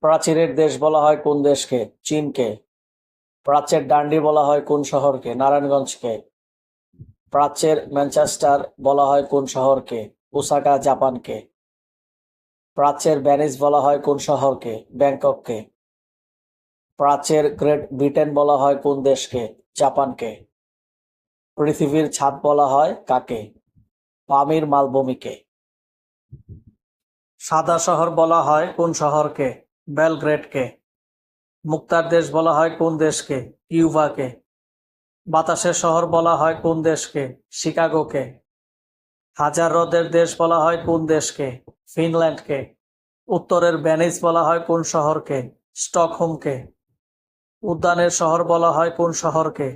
প্রাচীরের দেশ বলা হয় কোন দেশকে? চীনকে। প্রাচ্যের ডান্ডি বলা হয় কোন শহরকে? নারায়ণগঞ্জকে। প্রাচ্যের ম্যানচেস্টার বলা হয় কোন শহরকে? ওসাকা, জাপানকে। প্রাচ্যের ভেনিস বলা হয় কোন শহরকে? ব্যাংকককে। প্রাচ্যের গ্রেট ব্রিটেন বলা হয় কোন দেশকে? জাপানকে। পৃথিবীর ছাদ বলা হয় কাকে? পামির মালভূমিকে। সাদা শহর বলা হয় কোন শহরকে? বেলগ্রেডকে। মুক্তার দেশ বলা হয় কোন দেশকে? কিউবাকে। বাতাসের শহর বলা হয় কোন দেশকে? শিকাগোকে। হাজার হ্রদের দেশ বলা হয় কোন দেশকে? ফিনল্যান্ডকে। উত্তরের ভেনিস বলা হয় কোন শহরকে? স্টকহোমকে। উদ্যানের শহর বলা হয় কোন শহরকে?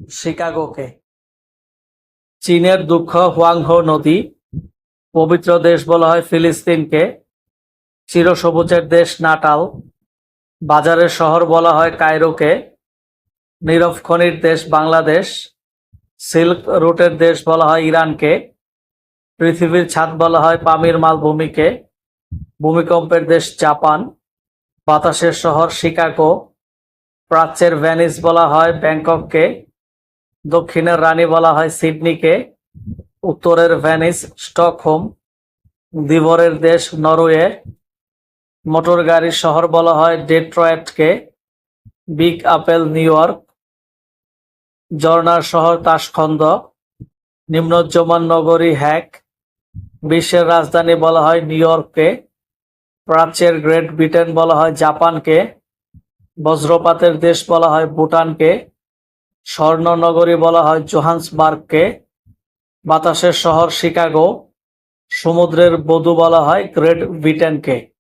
শিকাগোকে। চীনের দুঃখ হুয়াংহো নদী। পবিত্র দেশ বলা হয় ফিলিস্তিনকে। চিরসবুজের দেশ নাটাল। বাজারের শহর বলা হয় কায়রোকে। নীরব খনির দেশ বাংলাদেশ। সিল্ক রুটের দেশ বলা হয় ইরানকে। পৃথিবীর ছাদ বলা হয় পামির মালভূমিকে। ভূমিকম্পের দেশ জাপান। বাতাসের শহর শিকাগো। প্রাচ্যের ভেনিস বলা হয় ব্যাংকককে। দক্ষিণের রানী বলা হয় সিডনিকে। উত্তরের ভেনিস স্টকহোম। ধীবরের দেশ নরওয়ে। মোটর গাড়ির শহর বলা হয় ডেট্রয়েটকে। Big apple New York. ঝর্ণার শহর তাশখন্দ। নিম্নোচ্চমান নগরী হ্যাক। বিশ্বের রাজধানী বলা হয় নিউ ইয়র্ককে। প্রাচ্যের গ্রেট ব্রিটেন বলা হয় জাপানকে। বজ্রপাতের দেশ বলা হয় ভুটানকে। স্বর্ণ নগরী বলা হয় জোহান্সবার্গকে। বাতাসের শহর শিকাগো। সমুদ্রের বধূ বলা হয় গ্রেট ব্রিটেনকে।